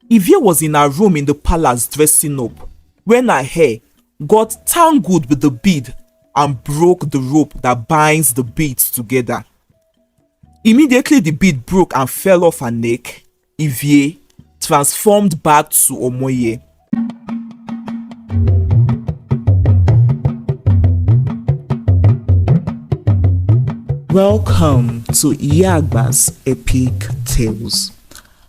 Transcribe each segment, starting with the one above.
Ivie was in her room in the palace dressing up when her hair got tangled with the bead and broke the rope that binds the beads together. Immediately the bead broke and fell off her neck. Ivie transformed back to Omoye. Welcome to Iyagba's Epic Tales.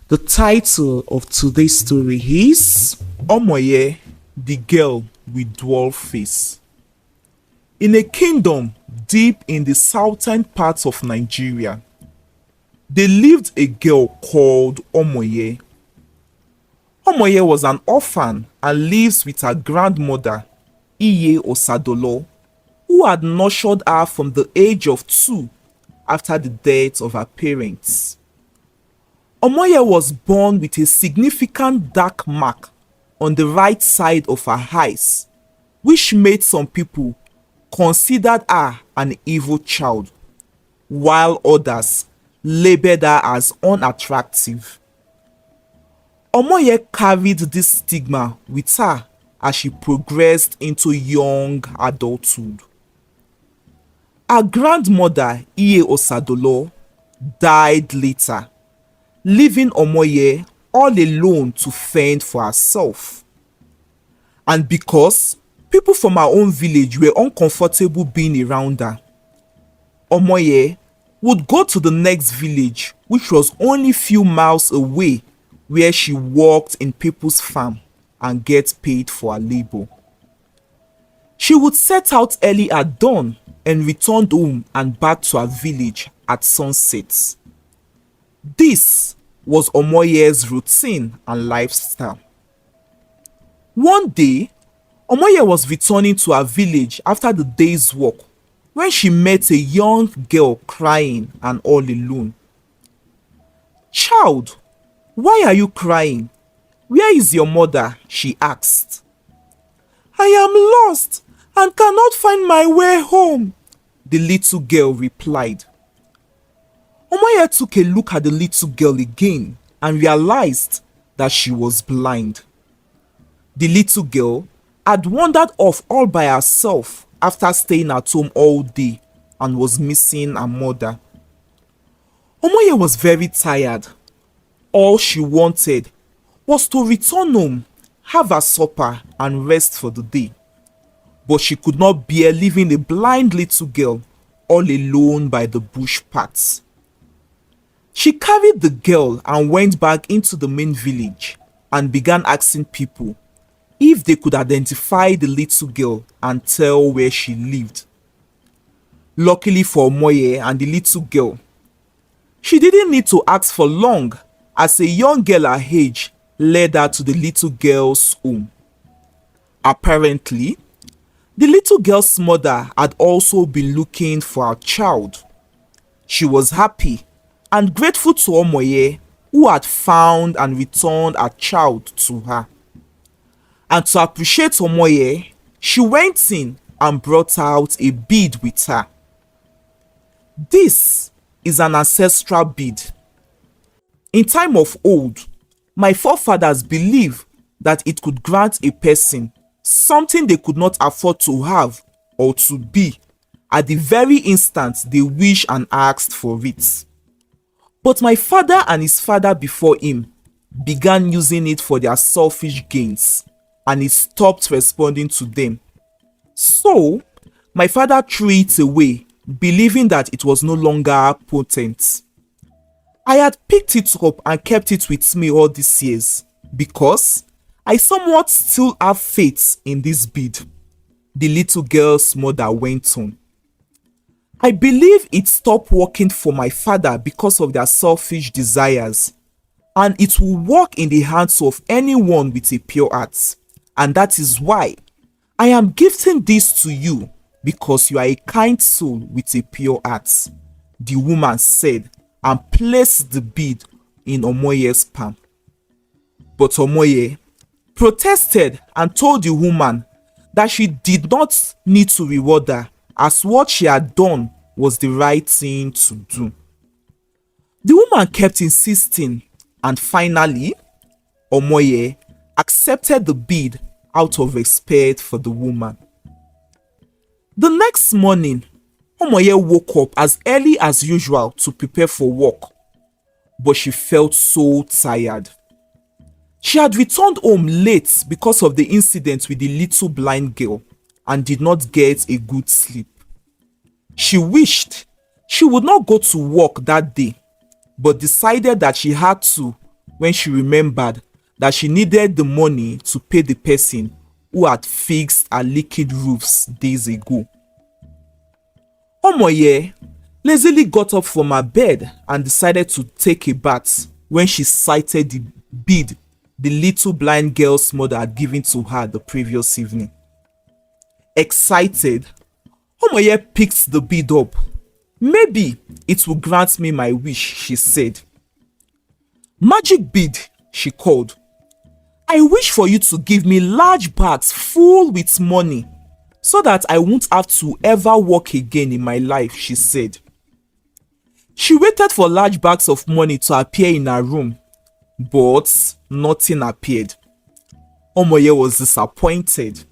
The title of today's story is Omoye, the Girl with Dwarf Face. In a kingdom deep in the southern parts of Nigeria, there lived a girl called Omoye. Omoye was an orphan and lives with her grandmother, Iye Osadolo, who had nurtured her from the age of 2 after the death of her parents. Omoye was born with a significant dark mark on the right side of her eyes, which made some people consider her an evil child, while others labeled her as unattractive. Omoye carried this stigma with her as she progressed into young adulthood. Her grandmother, Iye Osadolo, died later, leaving Omoye all alone to fend for herself. And because people from her own village were uncomfortable being around her, Omoye would go to the next village, which was only few miles away, where she worked in people's farm and get paid for her labor. She would set out early at dawn and return home and back to her village at sunset. This was Omoye's routine and lifestyle. One day, Omoye was returning to her village after the day's work when she met a young girl crying and all alone. "Child, why are you crying? Where is your mother?" she asked. "I am lost and cannot find my way home," the little girl replied. Omoye took a look at the little girl again and realized that she was blind. The little girl had wandered off all by herself after staying at home all day and was missing her mother. Omoye was very tired. All she wanted was to return home, have her supper and rest for the day. But she could not bear leaving a blind little girl all alone by the bush paths. She carried the girl and went back into the main village and began asking people if they could identify the little girl and tell where she lived. Luckily for Omoye and the little girl, she didn't need to ask for long, as a young girl her age led her to the little girl's home. Apparently, the little girl's mother had also been looking for her child. She was happy and grateful to Omoye, who had found and returned her child to her. And to appreciate Omoye, she went in and brought out a bead with her. This is an ancestral bead. In time of old, my forefathers believed that it could grant a person something they could not afford to have or to be at the very instant they wished and asked for it. But my father and his father before him began using it for their selfish gains, and he stopped responding to them. So, my father threw it away, believing that it was no longer potent. I had picked it up and kept it with me all these years because I somewhat still have faith in this bead, the little girl's mother went on. I believe it stopped working for my father because of their selfish desires, and it will work in the hands of anyone with a pure heart, and that is why I am gifting this to you, because you are a kind soul with a pure heart," the woman said, and placed the bead in Omoye's palm. But Omoye protested and told the woman that she did not need to reward her, as what she had done was the right thing to do. The woman kept insisting, and finally, Omoye accepted the bead out of respect for the woman. The next morning, Omoye woke up as early as usual to prepare for work, but she felt so tired. She had returned home late because of the incident with the little blind girl and did not get a good sleep. She wished she would not go to work that day, but decided that she had to when she remembered that she needed the money to pay the person who had fixed her leaking roofs days ago. Omoye lazily got up from her bed and decided to take a bath when she sighted the bead the little blind girl's mother had given to her the previous evening. Excited, Omoye picked the bead up. "Maybe it will grant me my wish," she said. "Magic bead," she called. "I wish for you to give me large bags full with money so that I won't have to ever work again in my life," she said. She waited for large bags of money to appear in her room, but nothing appeared. Omoye was disappointed.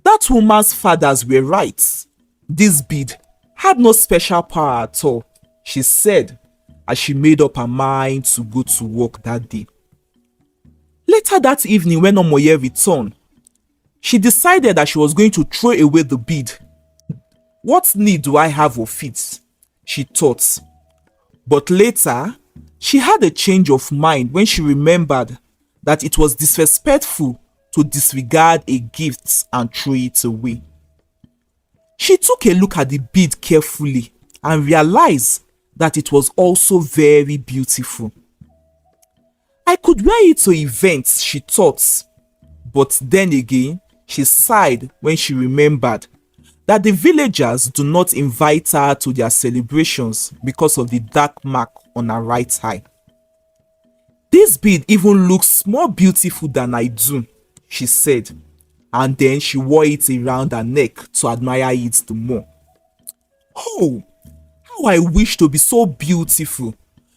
That woman's fathers were right. This bead had no special power at all, she said as she made up her mind to go to work that day. Later that evening, when Omoye returned, she decided that she was going to throw away the bead. "What need do I have of it?" she thought. But later, she had a change of mind when she remembered that it was disrespectful to disregard a gift and throw it away. She took a look at the bead carefully and realized that it was also very beautiful. "I could wear it to events," she thought. But then again, she sighed when she remembered that the villagers do not invite her to their celebrations because of the dark mark on her right eye. "This bead even looks more beautiful than I do," she said, and then she wore it around her neck to admire it the more. "Oh, how I wish to be so beautiful,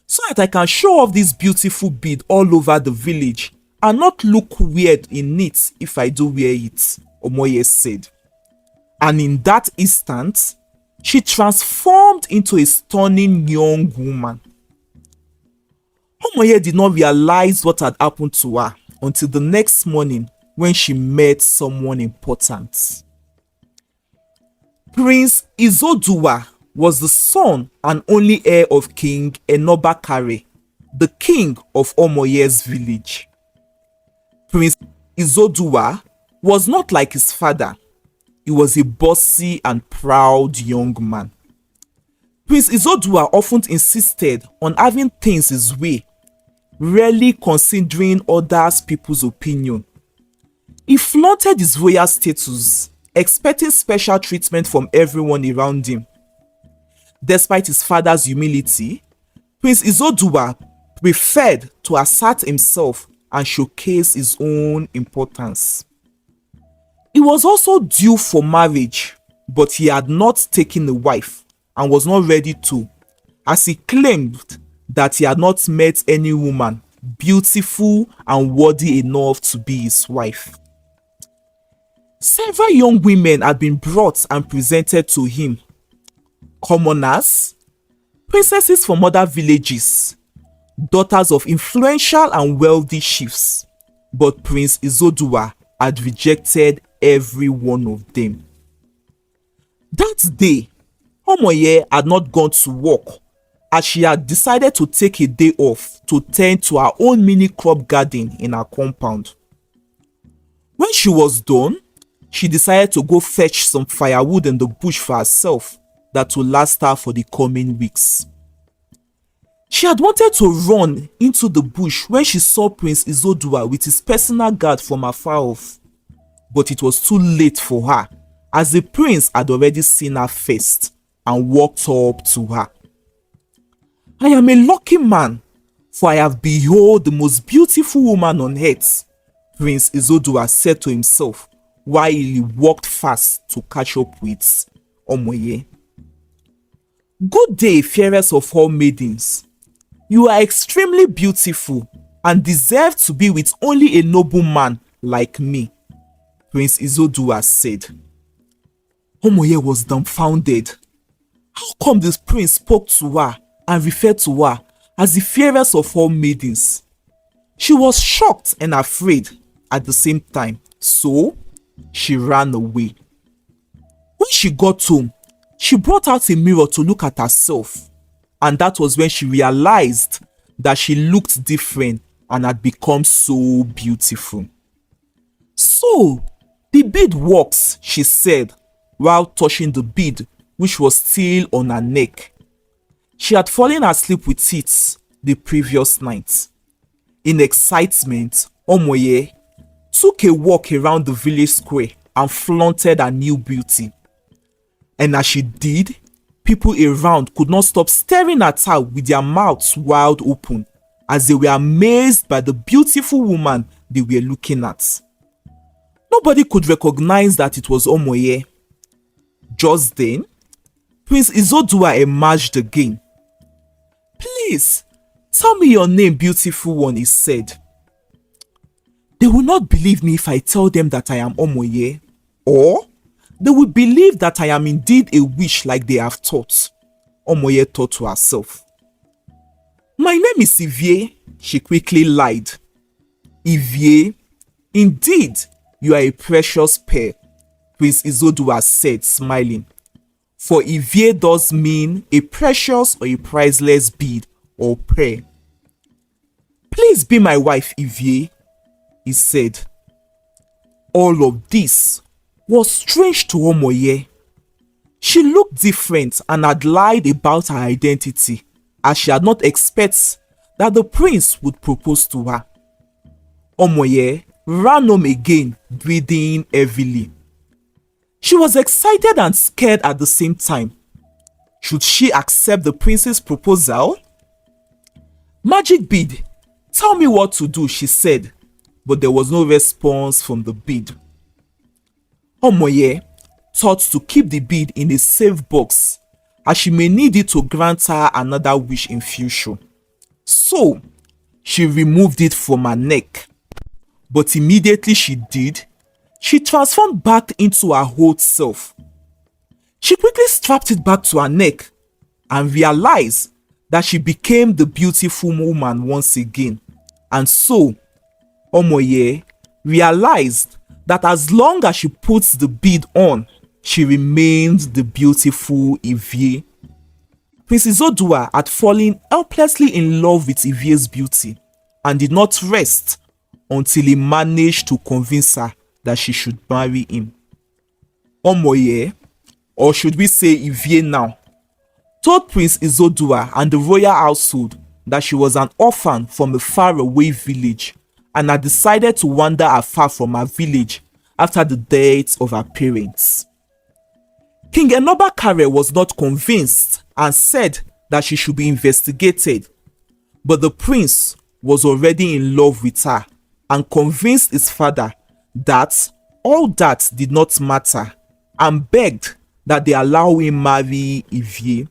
so that I can show off this beautiful bead all over the village and not look weird in it if I do wear it," Omoye said. And in that instant, she transformed into a stunning young woman. Omoye did not realize what had happened to her until the next morning when she met someone important. Prince Izodua was the son and only heir of King Enobakare, the king of Omoye's village. Prince Izodua was not like his father. He was a bossy and proud young man. Prince Izodua often insisted on having things his way, rarely considering other people's opinion. He flaunted his royal status, expecting special treatment from everyone around him. Despite his father's humility, Prince Izodua preferred to assert himself and showcase his own importance. He was also due for marriage, but he had not taken a wife and was not ready to, as he claimed that he had not met any woman beautiful and worthy enough to be his wife. Several young women had been brought and presented to him. Commoners, princesses from other villages, daughters of influential and wealthy chiefs, but Prince Izodua had rejected every one of them. That day, Omoye had not gone to work as she had decided to take a day off to tend to her own mini crop garden in her compound. When she was done, she decided to go fetch some firewood in the bush for herself that would last her for the coming weeks. She had wanted to run into the bush when she saw Prince Izodua with his personal guard from afar off, but it was too late for her as the prince had already seen her first and walked up to her. "I am a lucky man, for I have beheld the most beautiful woman on earth," Prince Izodua said to himself while he walked fast to catch up with Omoye. "Good day, fairest of all maidens. You are extremely beautiful, and deserve to be with only a nobleman like me, Prince Izodua said. Omoye was dumbfounded. How come this prince spoke to her and referred to her as the fairest of all maidens? She was shocked and afraid at the same time, so she ran away. When she got home, she brought out a mirror to look at herself, and that was when she realized that she looked different and had become so beautiful. So, the bead works, she said, while touching the bead which was still on her neck. She had fallen asleep with it the previous night. In excitement, Omoye took a walk around the village square and flaunted her new beauty. And as she did, people around could not stop staring at her with their mouths wide open, as they were amazed by the beautiful woman they were looking at. Nobody could recognize that it was Omoye. Just then, Prince Izodua emerged again. "Please, tell me your name, beautiful one," he said. "They will not believe me if I tell them that I am Omoye, or they will believe that I am indeed a witch like they have thought," Omoye thought to herself. "My name is Ivie," she quickly lied. "Ivie, indeed, you are a precious pearl," Prince Izodua said, smiling. For Ivie does mean a precious or a priceless bead or pearl. "Please be my wife, Ivie," he said. All of this was strange to Omoye. She looked different and had lied about her identity, as she had not expected that the prince would propose to her. Omoye ran home again, breathing heavily. She was excited and scared at the same time. Should she accept the prince's proposal? "Magic bead, tell me what to do," she said, but there was no response from the bead. Omoye thought to keep the bead in a safe box, as she may need it to grant her another wish in future. So, she removed it from her neck. But immediately she did, she transformed back into her old self. She quickly strapped it back to her neck and realized that she became the beautiful woman once again. And so, Omoye realized that as long as she puts the bead on, she remained the beautiful Ivie. Prince Izodua had fallen helplessly in love with Ivie's beauty and did not rest until he managed to convince her that she should marry him. Omoye, or should we say Ivie now, told Prince Izodua and the royal household that she was an orphan from a faraway village and had decided to wander afar from her village after the death of her parents. King Enobakare was not convinced and said that she should be investigated, but the prince was already in love with her and convinced his father that all that did not matter and begged that they allow him marry Ivie.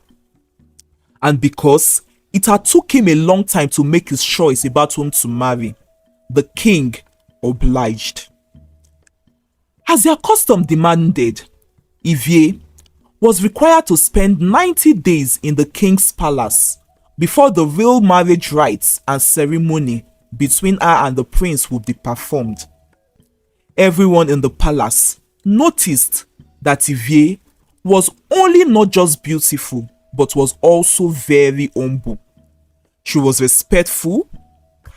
And because it had took him a long time to make his choice about whom to marry, the king obliged. As their custom demanded, Ivie was required to spend 90 days in the king's palace before the real marriage rites and ceremony between her and the prince would be performed. Everyone in the palace noticed that Ivie was only not just beautiful, but was also very humble. She was respectful,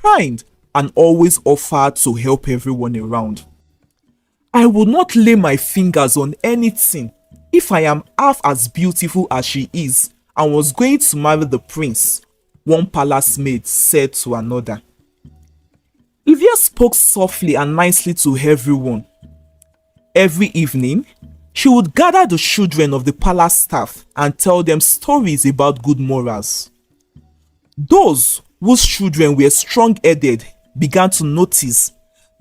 kind, and always offered to help everyone around. "I will not lay my fingers on anything if I am half as beautiful as she is and was going to marry the prince," one palace maid said to another. Ivie spoke softly and nicely to everyone. Every evening, she would gather the children of the palace staff and tell them stories about good morals. Those whose children were strong-headed began to notice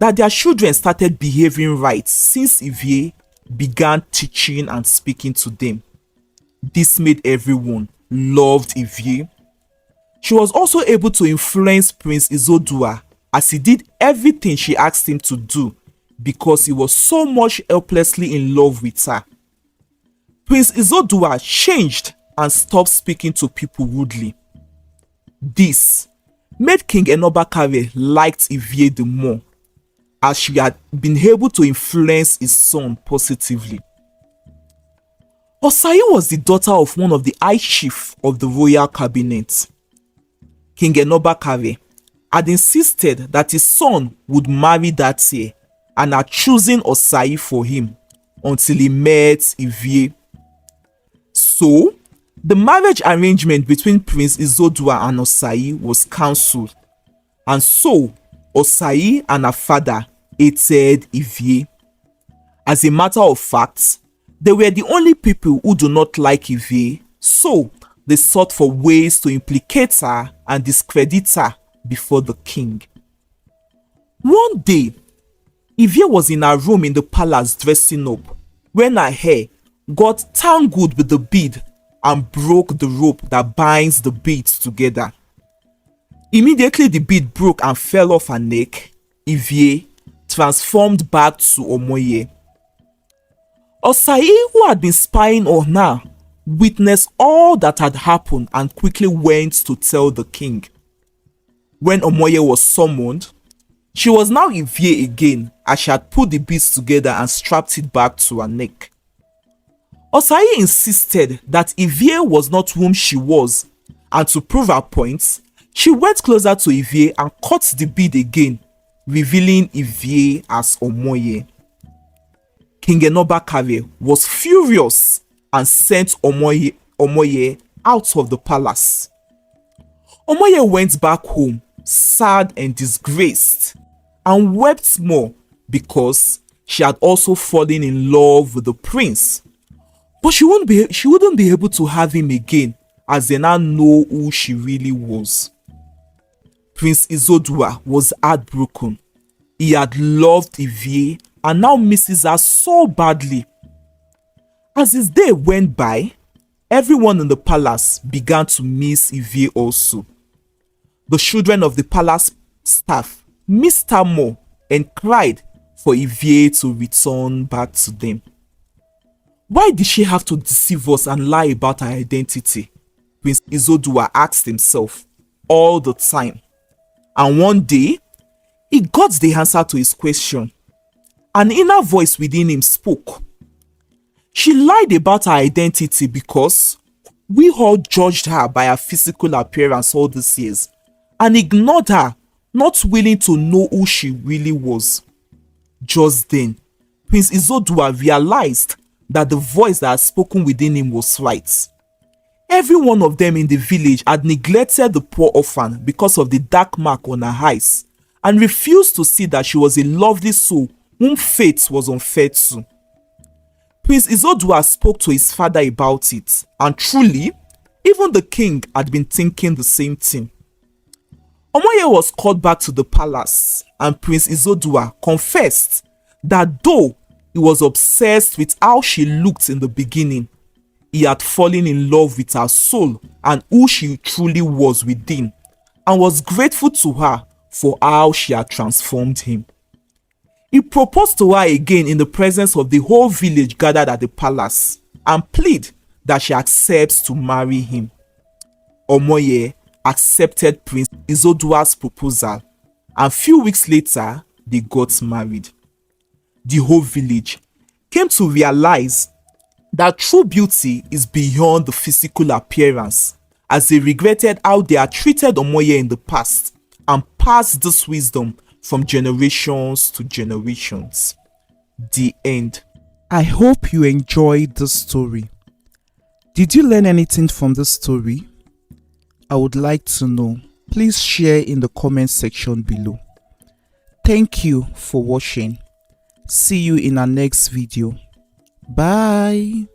that their children started behaving right since Ivie began teaching and speaking to them. This made everyone loved Ivie. She was also able to influence Prince Izodua as he did everything she asked him to do because he was so much helplessly in love with her. Prince Izodua changed and stopped speaking to people rudely. This made King Enobakare liked Ivie the more, as she had been able to influence his son positively. Osayi was the daughter of one of the high chiefs of the royal cabinet. King Enobakare had insisted that his son would marry that year and had chosen Osayi for him until he met Ivie. So, the marriage arrangement between Prince Izodua and Osayi was cancelled, and so Osayi and her father hated Ivie. As a matter of fact, they were the only people who do not like Ivie, so they sought for ways to implicate her and discredit her before the king. One day, Ivie was in her room in the palace dressing up when her hair got tangled with the bead and broke the rope that binds the beads together. Immediately the bead broke and fell off her neck. Ivie transformed back to Omoye. Osayi, who had been spying on her, witnessed all that had happened and quickly went to tell the king. When Omoye was summoned, she was now Ivie again, as she had put the beads together and strapped it back to her neck. Osayi insisted that Ivie was not whom she was, and to prove her point, she went closer to Ivie and cut the bead again, revealing Ivie as Omoye. King Enobakare was furious and sent Omoye out of the palace. Omoye went back home sad and disgraced and wept more because she had also fallen in love with the prince. But she wouldn't be able to have him again, as they now know who she really was. Prince Izodua was heartbroken. He had loved Ivie and now misses her so badly. As his day went by, everyone in the palace began to miss Ivie also. The children of the palace staff missed her more and cried for Ivie to return back to them. Why did she have to deceive us and lie about her identity? Prince Izodua asked himself all the time. And one day, he got the answer to his question. An inner voice within him spoke. She lied about her identity because we all judged her by her physical appearance all these years and ignored her, not willing to know who she really was. Just then, Prince Izodua realized that the voice that had spoken within him was right. Every one of them in the village had neglected the poor orphan because of the dark mark on her eyes and refused to see that she was a lovely soul whom fate was unfair to. Prince Izodua spoke to his father about it, and truly, even the king had been thinking the same thing. Omoye was called back to the palace, and Prince Izodua confessed that though he was obsessed with how she looked in the beginning, he had fallen in love with her soul and who she truly was within, and was grateful to her for how she had transformed him. He proposed to her again in the presence of the whole village gathered at the palace and pleaded that she accepts to marry him. Omoye accepted Prince Izodua's proposal, and few weeks later, they got married. The whole village came to realize that true beauty is beyond the physical appearance, as they regretted how they had treated Omoye in the past and passed this wisdom from generations to generations. The end. I hope you enjoyed this story. Did you learn anything from this story? I would like to know. Please share in the comment section below. Thank you for watching. See you in our next video. Bye.